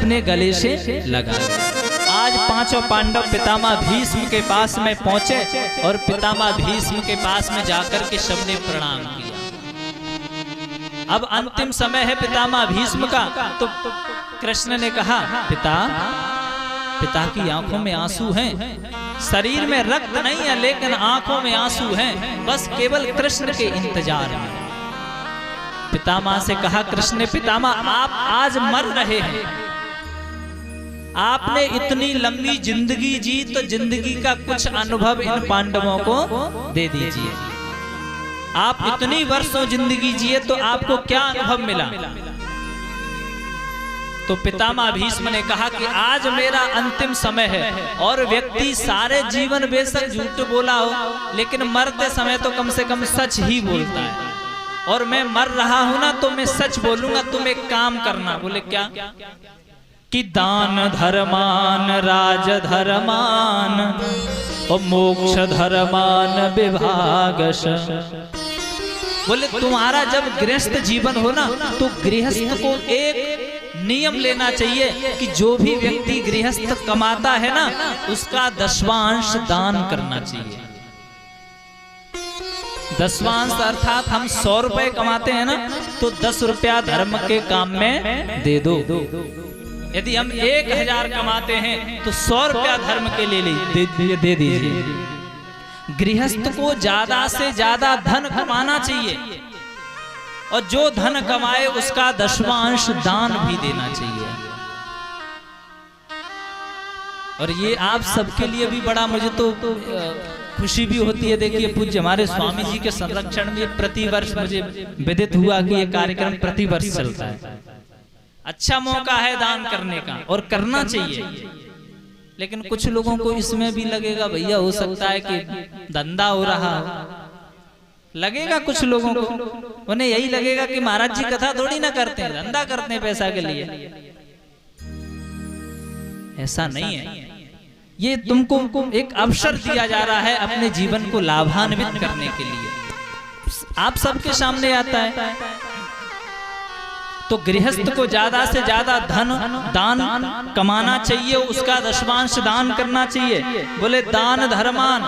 अपने गले से लगा लिया। आज पांचों पांडव पितामह भीष्म के पास में पहुंचे और पितामह भीष्म के पास में जाकर के सबने प्रणाम किया। अब अंतिम समय है पितामह भीष्म का, तो कृष्ण ने कहा पिता की आंखों में आंसू हैं, शरीर में रक्त नहीं है लेकिन आंखों में आंसू हैं, बस केवल कृष्ण के इंतजार में। पितामह से कहा कृष्ण ने, पितामह आप आज मर रहे हैं, आपने इतनी लंबी जिंदगी जी, तो जिंदगी का कुछ अनुभव इन पांडवों को दे दीजिए। आप इतनी वर्षों जिंदगी जिए तो आपको क्या अनुभव मिला? तो पितामह भीष्म ने कहा कि आज मेरा अंतिम समय है, और व्यक्ति सारे जीवन बेशक झूठ बोला हो लेकिन मरते समय तो कम से कम सच ही बोलता है, और मैं मर रहा हूं ना तो मैं सच बोलूंगा। तुम एक काम करना। बोले क्या? कि दान धर्मान राज धर्मान और मोक्ष धर्मान विभागश। बोले तुम्हारा जब गृहस्थ जीवन हो ना तो गृहस्थ को एक नियम लेना चाहिए कि जो भी व्यक्ति गृहस्थ कमाता है ना उसका दशवांश दान करना चाहिए। दशवांश अर्थात हम 100 रुपए कमाते हैं ना तो 10 रुपया धर्म के काम में दे दो। यदि हम 1000 कमाते हैं तो 100 रुपया धर्म के लिए दे दीजिए। गृहस्थ को ज्यादा से ज्यादा धन कमाना चाहिए, और जो धन कमाए उसका दशवांश दान भी देना चाहिए। और ये आप सबके लिए भी बड़ा मुझे तो खुशी भी होती है। देखिए पूज्य हमारे स्वामी जी के संरक्षण में प्रतिवर्ष मुझे विदित हुआ कि ये कार्यक्रम प्रतिवर्ष चलता है। अच्छा मौका है दान करने का और करना चाहिए। लेकिन कुछ लोगों को इसमें भी लगेगा भैया हो सकता है कि धंधा हो रहा हो। लगेगा कुछ लोगों को, उन्हें यही लगेगा कि महाराज जी कथा थोड़ी ना करते हैं, धंधा करते हैं पैसा के लिए। ऐसा नहीं है। ये तुमको एक अवसर दिया जा रहा है अपने जीवन को लाभान्वित करने के लिए। आप सबके सामने आता है। तो गृहस्थ को ज्यादा से ज्यादा धन दान कमाना चाहिए, उसका दशवांश दान करना चाहिए। बोले दान धर्मान,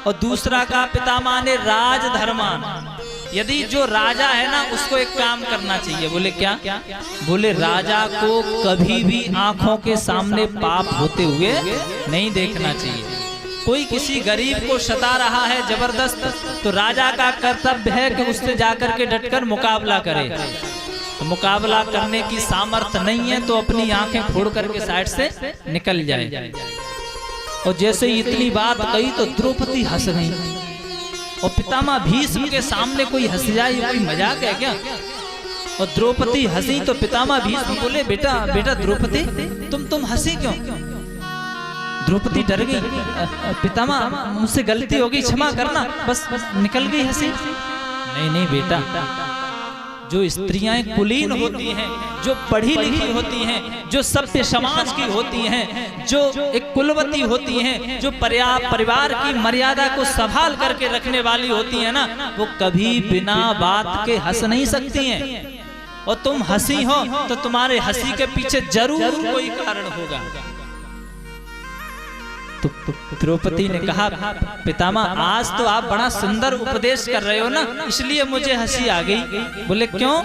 और दूसरा का पितामह ने राज धर्मान। यदि जो राजा है ना उसको एक काम करना चाहिए। बोले क्या? बोले राजा को कभी भी आंखों के सामने पाप होते हुए नहीं देखना चाहिए। कोई किसी गरीब को सता रहा है जबरदस्त, तो राजा का कर्तव्य है कि उससे जाकर के डटकर मुकाबला करे। तो मुकाबला करने की सामर्थ्य नहीं है तो अपनी आंखें फोड़ करके साइड से निकल जाए। और जैसे ही इतनी बात कही तो द्रौपदी हंस गई, और पितामह भीष्म के सामने कोई हंस जाए कोई मजाक है क्या? और द्रौपदी हंसी तो पितामह भीष्म बोले बेटा द्रौपदी तुम हंसी क्यों? द्रौपदी डर गई, पितामह मुझसे गलती हो गई, क्षमा करना, बस निकल गई हंसी। नहीं बेटा, जो स्त्रियां कुलीन होती हैं, जो पढ़ी लिखी होती हैं, जो सभ्य समाज की होती हैं, जो एक कुलवती होती हैं, जो परिवार की मर्यादा को संभाल करके रखने वाली होती हैं ना, वो कभी बिना बात के हंस नहीं सकती हैं। और तुम हंसी हो तो तुम्हारे हंसी के पीछे जरूर कोई कारण होगा। तो द्रौपदी ने कहा पितामह आज तो आप बड़ा सुंदर उपदेश कर रहे हो ना, इसलिए मुझे हंसी आ गई। बोले क्यों?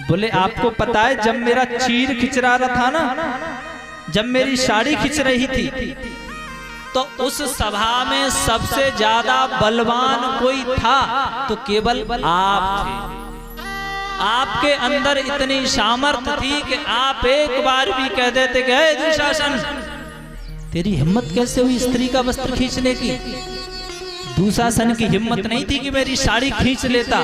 बोले आपको पता है जब मेरा चीर खिंच रहा था ना, जब मेरी साड़ी खिंच रही थी, तो उस सभा में सबसे ज्यादा बलवान कोई था तो केवल आप थे। आपके अंदर इतनी सामर्थ्य थी कि आप एक बार भी कह देते कि हे दुशासन, तेरी हिम्मत कैसे हुई स्त्री का वस्त्र खींचने की? दुशासन की हिम्मत नहीं थी कि मेरी साड़ी खींच लेता,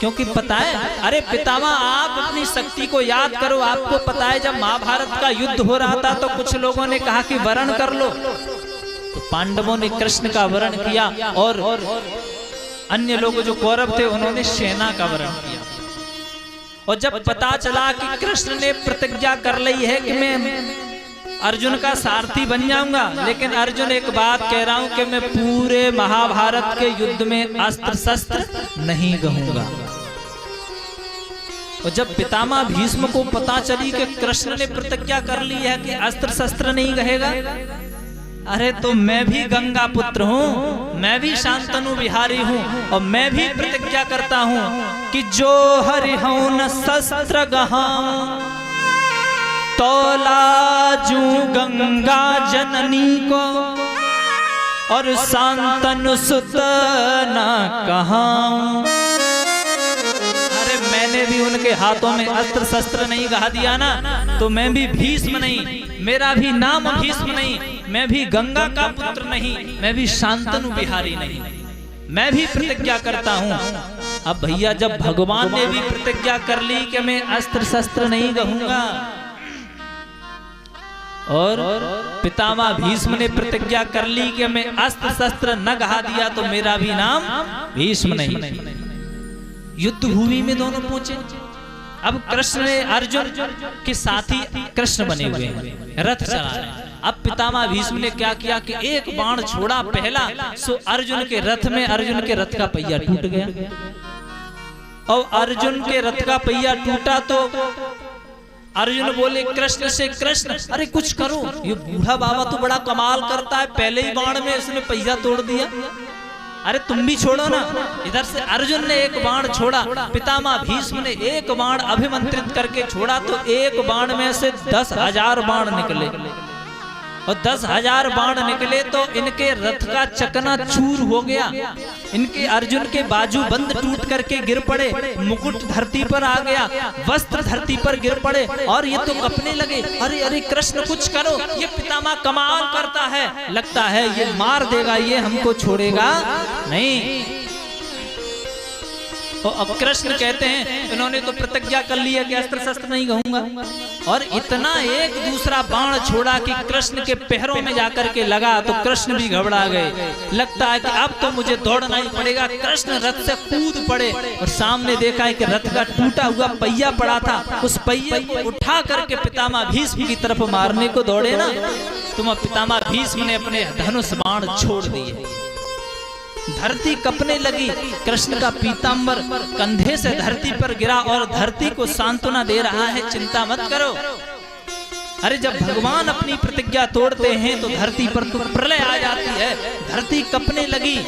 क्योंकि पता है, अरे पितामह आप अपनी शक्ति को याद करो। आपको पता है जब महाभारत का युद्ध हो रहा था तो कुछ लोगों ने कहा कि वरण कर लो, तो पांडवों ने कृष्ण का वरण किया और अन्य लोग जो कौरव थे उन्होंने सेना का वरण किया। और जब पता चला कि कृष्ण ने प्रतिज्ञा कर ली है कि मैं अर्जुन का सारथी बन जाऊंगा, लेकिन अर्जुन एक बात कह रहा हूं कि मैं पूरे महाभारत के युद्ध में अस्त्र शस्त्र नहीं गहूंगा। और जब पितामह भीष्म को पता चली कि कृष्ण ने प्रतिज्ञा कर ली है कि अस्त्र शस्त्र नहीं कहेगा, अरे तो मैं भी गंगा पुत्र हूँ, मैं भी शांतनु बिहारी हूँ, और मैं भी प्रतिज्ञा करता हूँ कि जो हरिहूं न शस्त्र गहाऊं, तो लाजू गंगा जननी को और शांतनु सुत न कहाऊं। अरे मैंने भी उनके हाथों में अस्त्र शस्त्र नहीं गहा दिया ना, तो मैं भी भीष्म नहीं, मेरा भी नाम भीष्म नहीं, मैं भी गंगा का पुत्र नहीं, मैं भी शांतनु बिहारी नहीं, मैं भी प्रतिज्ञा करता हूँ। अब भैया जब भगवान ने भी प्रतिज्ञा कर ली कि मैं अस्त्र शस्त्र नहीं कहूंगा, और पितामह भीष्म ने प्रतिज्ञा कर ली कि मैं अस्त्र शस्त्र न गहा दिया तो मेरा भी नाम भीष्म नहीं। युद्ध भूमि में दोनों पहुंचे। अब कृष्ण ने अर्जुन के साथी कृष्ण बने हुए हैं, रथ चला रहे हैं। अब पितामह भीष्म ने क्या किया कि एक बाण छोड़ा पहला, सो अर्जुन के रथ में, अर्जुन के रथ का पहिया टूट गया। और अर्जुन के रथ का पहिया टूटा तो अर्जुन बोले कृष्ण से, कृष्ण अरे कुछ करो, ये बूढ़ा बाबा तो बड़ा कमाल करता है, पहले ही बाण में इसने पहिया तोड़ दिया, अरे तुम भी छोड़ो ना। इधर से अर्जुन ने एक बाण छोड़ा, पितामह भीष्म ने एक बाण अभिमंत्रित करके छोड़ा, तो एक बाण में से 10,000 बाण निकले, और 10,000 बाण निकले तो इनके रथ का चकना चूर हो गया, इनके अर्जुन के बाजू बंद टूट करके गिर पड़े, मुकुट धरती पर आ गया, वस्त्र धरती पर गिर पड़े, और ये तो कपने लगे, अरे अरे कृष्ण कुछ करो, ये पितामह कमाल करता है, लगता है ये मार देगा, ये हमको छोड़ेगा नहीं। तो अब कृष्ण कहते हैं इन्होंने तो प्रतिज्ञा कर ली है कि अस्त्र शस्त्र नहीं कहूंगा, और इतना एक दूसरा बाण छोड़ा कि कृष्ण के पैरों में जाकर के लगा, तो कृष्ण भी घबरा गए, लगता है कि अब तो मुझे दौड़ना ही पड़ेगा। कृष्ण रथ से कूद पड़े और सामने देखा है कि रथ का टूटा हुआ पहिया पड़ा था, उस पहिए को उठा करके पितामह भीष्म की तरफ मारने को दौड़े ना, तो पितामह भीष्म ने अपने धनुष बाण छोड़ दिए, धरती कपने लगी, कृष्ण का पीतांबर कंधे से धरती पर गिरा और धरती को सांत्वना दे रहा है, चिंता मत करो। अरे जब भगवान अपनी प्रतिज्ञा तोड़ते हैं तो धरती पर तो प्रलय आ जाती है, धरती कपने लगी,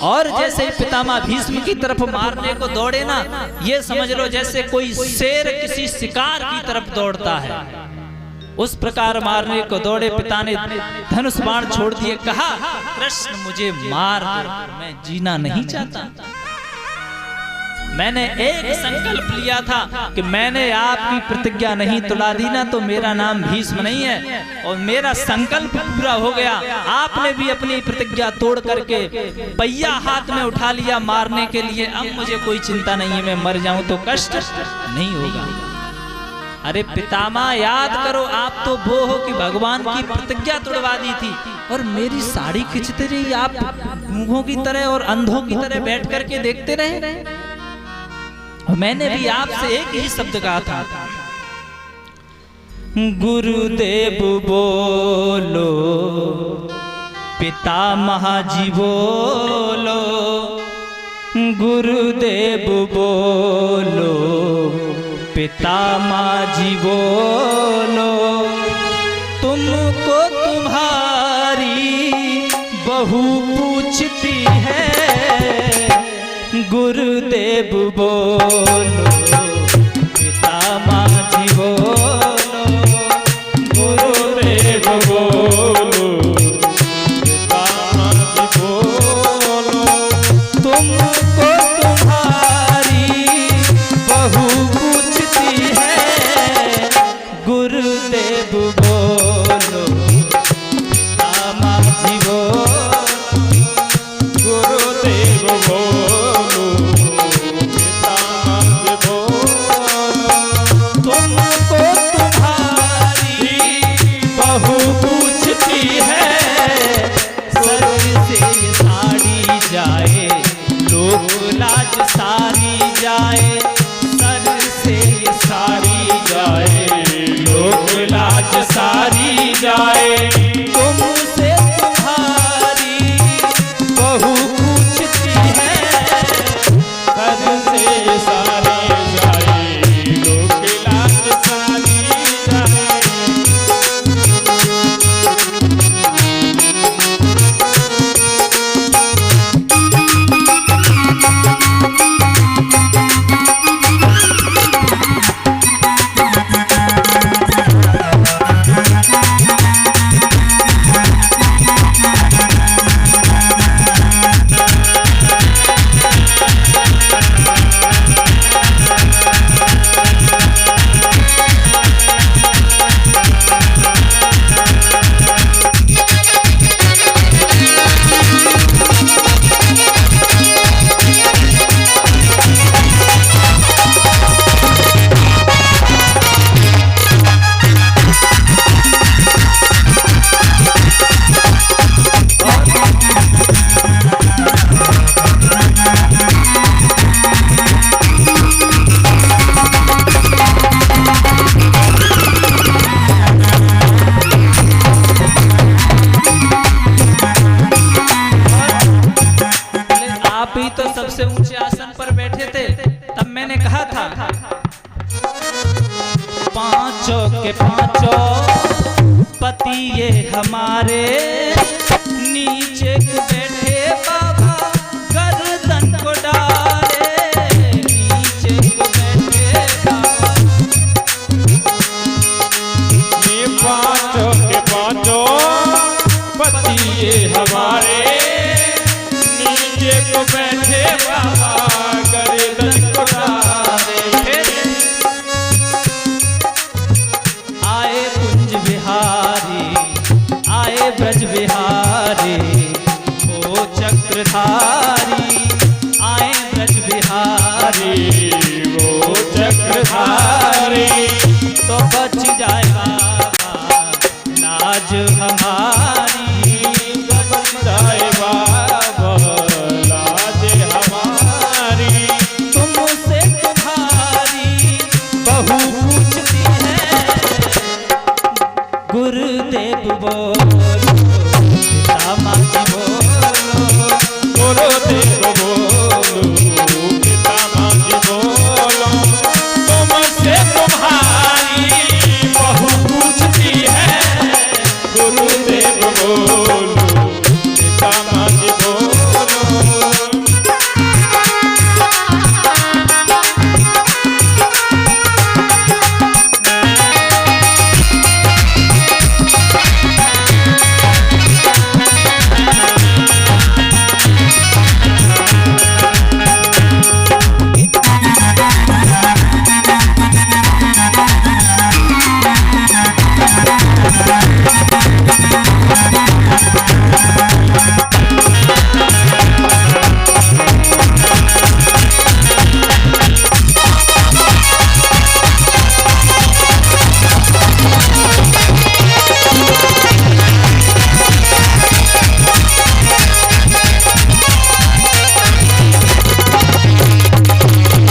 और जैसे ही पितामह भीष्म की तरफ मारने को दौड़े ना, ये समझ लो जैसे कोई शेर किसी शिकार की तरफ दौड़ता है, उस प्रकार मारने को दौड़े। पिता ने धनुष बाण छोड़ दिए, कहा कृष्ण मुझे मार दो, मैं जीना नहीं चाहता, मैंने एक संकल्प लिया था कि मैंने आपकी प्रतिज्ञा नहीं तोड़ा दी ना, तो मेरा नाम भीष्म नहीं है, और मेरा संकल्प पूरा हो गया। आपने भी अपनी प्रतिज्ञा तोड़ करके पहिया हाथ में उठा लिया मारने के लिए, अब मुझे कोई चिंता नहीं है, मैं मर जाऊं तो कष्ट नहीं होगा। अरे पितामह याद करो, आप तो वो हो कि भगवान की प्रतिज्ञा तोड़वा दी थी, और मेरी साड़ी खींचते रही आप गूंगों की तरह और अंधों की तरह बैठ करके देखते रहे। मैंने भी आपसे एक ही शब्द कहा था, गुरुदेव बोलो, पितामह जी बोलो, गुरुदेव बोलो, पितामह जी बोलो, तुमको तुम्हारी बहू पूछती है, गुरुदेव बोलो, पितामह जी बोलो, गुरुदेव बोलो, पितामह जी बोलो, तुमको तुम्हारी बहू गुरुदेव बोलो, पितामह जी बोलो, गुरुदेव बोलो, पितामह जी बोलो, तुमको तुम्हारी बहू पूछती है, सर से साड़ी जाए, लोक लाज सारी जाए, सर से साड़ी जाए, लोक लाज सारी जाए, तुमसे तुम्हारी बहू पूछती है, सर से सारी जाए, आसन पर बैठे थे, तब मैंने कहा था पांचों के पांचों पति ये हमारे, नीचे को बैठे बाबा गर्दन को डाले, नीचे को बैठे बाबा। ये पांचों के पांचों पति ये हमारे, नीचे को बैठे बाबा गर्दन को डाले। आए कुंज बिहारी, आए ब्रज बिहारी, ओ चक्रधारी, आए ब्रज बिहारी, वो चक्रधारी।